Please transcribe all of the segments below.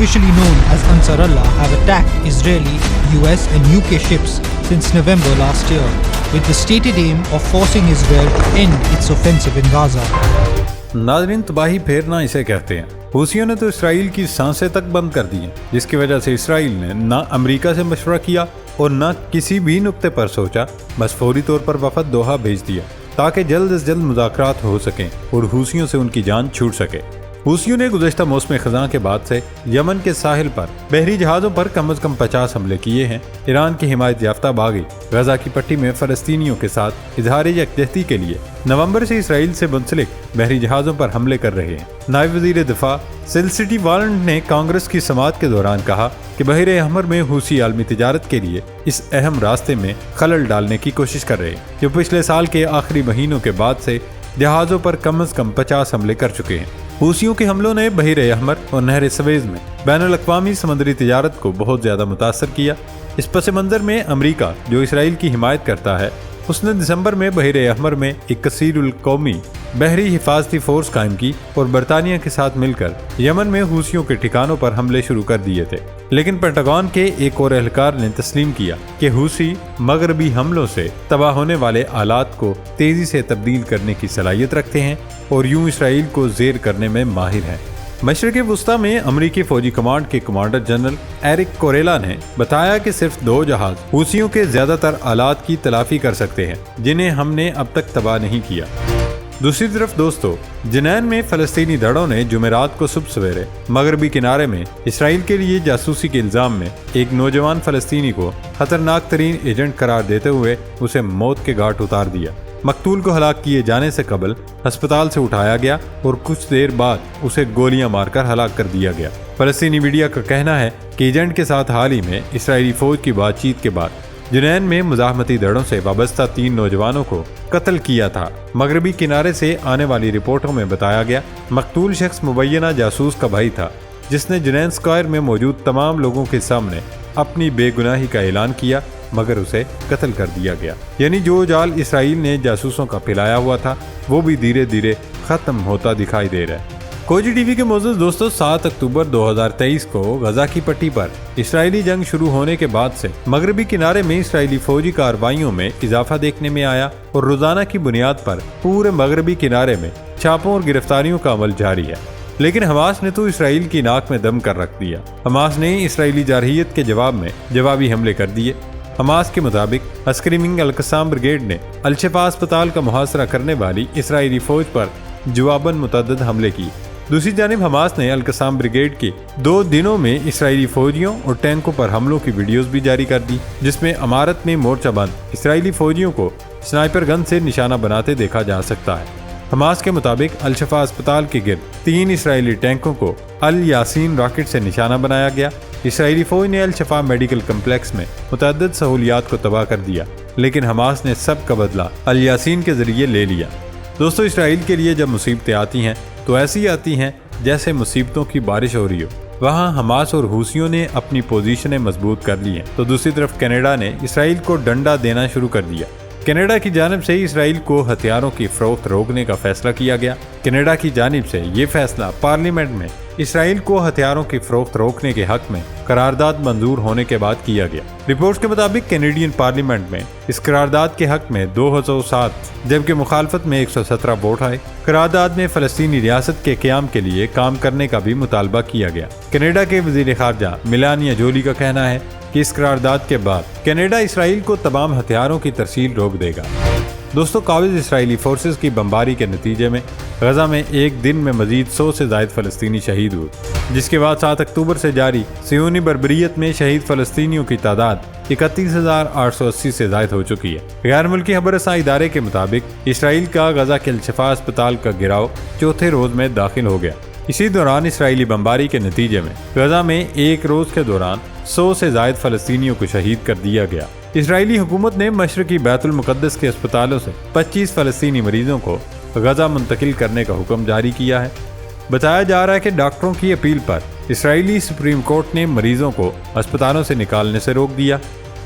officially known as Ansarallah, have attacked Israeli, US and UK ships since November last year, with the stated aim of forcing Israel to end its offensive in Gaza. ناظرین، تباہی پھیرنا اسے کہتے ہیں۔ حوثیوں نے تو اسرائیل کی سانسیں تک بند کر دی ہیں، جس کی وجہ سے اسرائیل نے نہ امریکہ سے مشورہ کیا اور نہ کسی بھی نقطے پر سوچا، بس فوری طور پر وفد دوحہ بھیج دیا تاکہ جلد از جلد مذاکرات ہو سکیں اور حوثیوں سے ان کی جان چھوٹ سکے۔ حوثیوں نے گزشتہ موسم خزاں کے بعد سے یمن کے ساحل پر بحری جہازوں پر کم از کم 50 حملے کیے ہیں۔ ایران کی حمایت یافتہ باغی غزہ کی پٹی میں فلسطینیوں کے ساتھ اظہار یکجہتی کے لیے نومبر سے اسرائیل سے منسلک بحری جہازوں پر حملے کر رہے ہیں۔ نائب وزیر دفاع سیلسٹی والنٹ نے کانگریس کی سماعت کے دوران کہا کہ بحر احمر میں حوثی عالمی تجارت کے لیے اس اہم راستے میں خلل ڈالنے کی کوشش کر رہے ہیں، جو پچھلے سال کے آخری مہینوں کے بعد سے جہازوں پر کم از کم 50 حملے کر چکے ہیں۔ حوثیوں کے حملوں نے بحر احمر اور نہر سویز میں بین الاقوامی سمندری تجارت کو بہت زیادہ متاثر کیا۔ اس پس منظر میں امریکہ، جو اسرائیل کی حمایت کرتا ہے، اس نے دسمبر میں بحر احمر میں ایک کثیر القومی بحری حفاظتی فورس قائم کی اور برطانیہ کے ساتھ مل کر یمن میں حوثیوں کے ٹھکانوں پر حملے شروع کر دیے تھے۔ لیکن پینٹاگون کے ایک اور اہلکار نے تسلیم کیا کہ حوثی مغربی حملوں سے تباہ ہونے والے آلات کو تیزی سے تبدیل کرنے کی صلاحیت رکھتے ہیں اور یوں اسرائیل کو زیر کرنے میں ماہر ہیں۔ مشرق وسطیٰ میں امریکی فوجی کمانڈ کے کمانڈر جنرل ایرک کوریلا نے بتایا کہ صرف 2 جہاز حوثیوں کے زیادہ تر آلات کی تلافی کر سکتے ہیں، جنہیں ہم نے اب تک تباہ نہیں کیا۔ دوسری طرف دوستو، جنین میں فلسطینی دھڑوں نے جمعرات کو صبح سویرے مغربی کنارے میں اسرائیل کے لیے جاسوسی کے الزام میں ایک نوجوان فلسطینی کو خطرناک ترین ایجنٹ قرار دیتے ہوئے اسے موت کے گھاٹ اتار دیا۔ مقتول کو ہلاک کیے جانے سے قبل ہسپتال سے اٹھایا گیا اور کچھ دیر بعد اسے گولیاں مار کر ہلاک کر دیا گیا۔ فلسطینی میڈیا کا کہنا ہے کہ ایجنٹ کے ساتھ حال ہی میں اسرائیلی فوج کی بات چیت کے بعد جنین میں مزاحمتی دھڑوں سے وابستہ 3 نوجوانوں کو قتل کیا تھا۔ مغربی کنارے سے آنے والی رپورٹوں میں بتایا گیا مقتول شخص مبینہ جاسوس کا بھائی تھا، جس نے جنین اسکوائر میں موجود تمام لوگوں کے سامنے اپنی بے گناہی کا اعلان کیا، مگر اسے قتل کر دیا گیا۔ یعنی جو جال اسرائیل نے جاسوسوں کا پھیلایا ہوا تھا، وہ بھی دھیرے دھیرے ختم ہوتا دکھائی دے رہا ہے۔ کوجی ٹی وی کے معزز دوستو، 7 اکتوبر 2023 کو غزہ کی پٹی پر اسرائیلی جنگ شروع ہونے کے بعد سے مغربی کنارے میں اسرائیلی فوجی کارروائیوں میں اضافہ دیکھنے میں آیا اور روزانہ کی بنیاد پر پورے مغربی کنارے میں چھاپوں اور گرفتاریوں کا عمل جاری ہے۔ لیکن حماس نے تو اسرائیل کی ناک میں دم کر رکھ دیا۔ حماس نے اسرائیلی جارحیت کے جواب میں جوابی حملے کر دیے۔ حماس کے مطابق عسکری ونگ القسام بریگیڈ نے الشفا اسپتال کا محاصرہ کرنے والی اسرائیلی فوج پر جواباً متعدد حملے کیے۔ دوسری جانب حماس نے القسام بریگیڈ کے 2 دنوں میں اسرائیلی فوجیوں اور ٹینکوں پر حملوں کی ویڈیوز بھی جاری کر دی، جس میں عمارت میں مورچہ بند اسرائیلی فوجیوں کو سنائپر گن سے نشانہ بناتے دیکھا جا سکتا ہے۔ حماس کے مطابق الشفا اسپتال کے گرد 3 اسرائیلی ٹینکوں کو الیاسین راکٹ سے نشانہ بنایا گیا۔ اسرائیلی فوج نے الشفا میڈیکل کمپلیکس میں متعدد سہولیات کو تباہ کر دیا، لیکن حماس نے سب کا بدلہ الیاسین کے ذریعے لے لیا۔ دوستو، اسرائیل کے لیے جب مصیبتیں آتی ہیں تو ایسی آتی ہیں جیسے مصیبتوں کی بارش ہو رہی ہو۔ وہاں حماس اور حوثیوں نے اپنی پوزیشنیں مضبوط کر لی ہیں، تو دوسری طرف کینیڈا نے اسرائیل کو ڈنڈا دینا شروع کر دیا۔ کینیڈا کی جانب سے اسرائیل کو ہتھیاروں کی فروخت روکنے کا فیصلہ کیا گیا۔ کینیڈا کی جانب سے یہ فیصلہ پارلیمنٹ میں اسرائیل کو ہتھیاروں کی فروخت روکنے کے حق میں قرارداد منظور ہونے کے بعد کیا گیا۔ رپورٹس کے مطابق کینیڈین پارلیمنٹ میں اس قرارداد کے حق میں 207 جبکہ مخالفت میں 117 ووٹ آئے۔ قرارداد میں فلسطینی ریاست کے قیام کے لیے کام کرنے کا بھی مطالبہ کیا گیا۔ کینیڈا کے وزیر خارجہ میلانیا جولی کا کہنا ہے کہ اس قرارداد کے بعد کینیڈا اسرائیل کو تمام ہتھیاروں کی ترسیل روک دے گا۔ دوستو، قابض اسرائیلی فورسز کی بمباری کے نتیجے میں غزہ میں ایک دن میں مزید 100 سے زائد فلسطینی شہید ہوئے، جس کے بعد 7 اکتوبر سے جاری صہیونی بربریت میں شہید فلسطینیوں کی تعداد 31,880 سے زائد ہو چکی ہے۔ غیر ملکی خبر رساں ادارے کے مطابق اسرائیل کا غزہ کے الشفا اسپتال کا گراؤ چوتھے روز میں داخل ہو گیا۔ اسی دوران اسرائیلی بمباری کے نتیجے میں غزہ میں ایک روز کے دوران 100 سے زائد فلسطینیوں کو شہید کر دیا گیا۔ اسرائیلی حکومت نے مشرقی بیت المقدس کے اسپتالوں سے 25 فلسطینی مریضوں کو غزہ منتقل کرنے کا حکم جاری کیا ہے۔ بتایا جا رہا ہے کہ ڈاکٹروں کی اپیل پر اسرائیلی سپریم کورٹ نے مریضوں کو اسپتالوں سے نکالنے سے روک دیا۔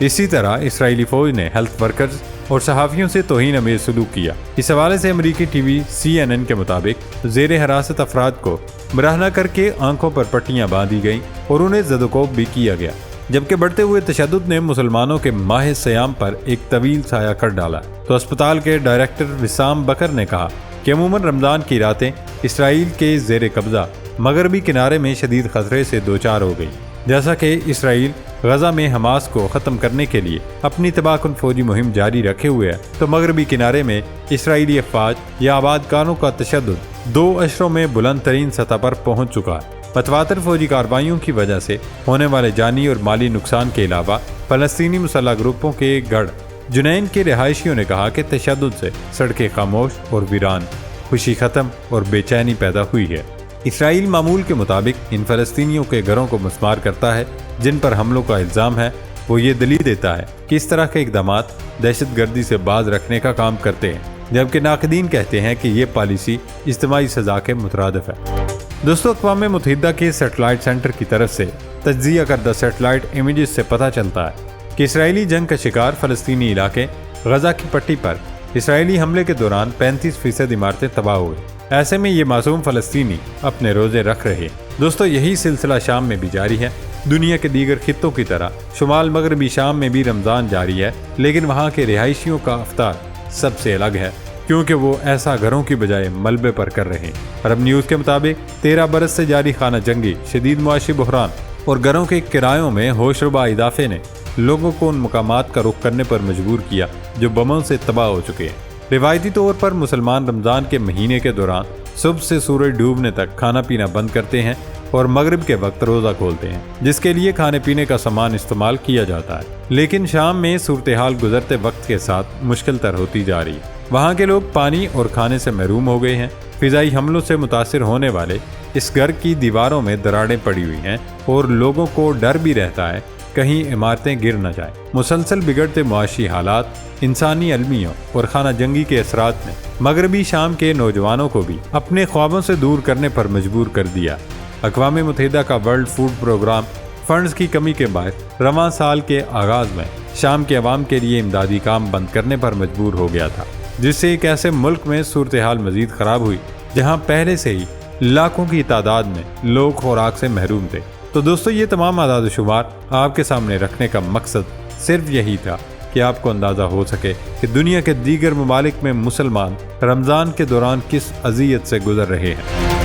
اسی طرح اسرائیلی فوج نے ہیلتھ ورکرز اور صحافیوں سے توہین امیز سلوک کیا۔ اس حوالے سے امریکی ٹی وی CNN کے مطابق زیر حراست افراد کو برہنہ کر کے آنکھوں پر پٹیاں باندھی گئیں اور انہیں زدوکوب بھی کیا گیا، جبکہ بڑھتے ہوئے تشدد نے مسلمانوں کے ماہ صیام پر ایک طویل سایہ کر ڈالا۔ تو اسپتال کے ڈائریکٹر وسام بکر نے کہا کہ عموماً رمضان کی راتیں اسرائیل کے زیر قبضہ مغربی کنارے میں شدید خطرے سے دوچار ہو گئی، جیسا کہ اسرائیل غزہ میں حماس کو ختم کرنے کے لیے اپنی تباہ کن فوجی مہم جاری رکھے ہوئے ہے، تو مغربی کنارے میں اسرائیلی افواج یا آباد کاروں کا تشدد 2 عشروں میں بلند ترین سطح پر پہنچ چکا ہے۔ متواتر فوجی کارروائیوں کی وجہ سے ہونے والے جانی اور مالی نقصان کے علاوہ فلسطینی مسلح گروپوں کے گڑھ جنین کے رہائشیوں نے کہا کہ تشدد سے سڑکیں خاموش اور ویران، خوشی ختم اور بے چینی پیدا ہوئی ہے۔ اسرائیل معمول کے مطابق ان فلسطینیوں کے گھروں کو مسمار کرتا ہے جن پر حملوں کا الزام ہے۔ وہ یہ دلیل دیتا ہے کہ اس طرح کے اقدامات دہشت گردی سے باز رکھنے کا کام کرتے ہیں، جبکہ ناقدین کہتے ہیں کہ یہ پالیسی اجتماعی سزا کے مترادف ہے۔ دوستو، اقوام متحدہ کے سیٹلائٹ سینٹر کی طرف سے تجزیہ کردہ سیٹلائٹ امیجز سے پتہ چلتا ہے کہ اسرائیلی جنگ کا شکار فلسطینی علاقے غزہ کی پٹی پر اسرائیلی حملے کے دوران 35% عمارتیں تباہ ہوئی۔ ایسے میں یہ معصوم فلسطینی اپنے روزے رکھ رہے۔ دوستو، یہی سلسلہ شام میں بھی جاری ہے۔ دنیا کے دیگر خطوں کی طرح شمال مغربی شام میں بھی رمضان جاری ہے، لیکن وہاں کے رہائشیوں کا افطار سب سے الگ ہے، کیونکہ وہ ایسا گھروں کی بجائے ملبے پر کر رہے ہیں۔ عرب نیوز کے مطابق 13 برس سے جاری خانہ جنگی، شدید معاشی بحران اور گھروں کے کرایوں میں ہوشربا اضافے نے لوگوں کو ان مقامات کا رخ کرنے پر مجبور کیا جو بموں سے تباہ ہو چکے ہیں۔ روایتی طور پر مسلمان رمضان کے مہینے کے دوران صبح سے سورج ڈوبنے تک کھانا پینا بند کرتے ہیں اور مغرب کے وقت روزہ کھولتے ہیں، جس کے لیے کھانے پینے کا سامان استعمال کیا جاتا ہے۔ لیکن شام میں صورتحال گزرتے وقت کے ساتھ مشکل تر ہوتی جا رہی ہے۔ وہاں کے لوگ پانی اور کھانے سے محروم ہو گئے ہیں۔ فضائی حملوں سے متاثر ہونے والے اس گھر کی دیواروں میں دراڑیں پڑی ہوئی ہیں اور لوگوں کو ڈر بھی رہتا ہے کہیں عمارتیں گر نہ جائیں۔ مسلسل بگڑتے معاشی حالات، انسانی المیوں اور خانہ جنگی کے اثرات نے مغربی شام کے نوجوانوں کو بھی اپنے خوابوں سے دور کرنے پر مجبور کر دیا۔ اقوام متحدہ کا ورلڈ فوڈ پروگرام فنڈز کی کمی کے باعث رواں سال کے آغاز میں شام کے عوام کے لیے امدادی کام بند کرنے پر مجبور ہو گیا تھا، جس سے ایک ایسے ملک میں صورتحال مزید خراب ہوئی جہاں پہلے سے ہی لاکھوں کی تعداد میں لوگ خوراک سے محروم تھے۔ تو دوستو، یہ تمام اعداد و شمار آپ کے سامنے رکھنے کا مقصد صرف یہی تھا کہ آپ کو اندازہ ہو سکے کہ دنیا کے دیگر ممالک میں مسلمان رمضان کے دوران کس اذیت سے گزر رہے ہیں۔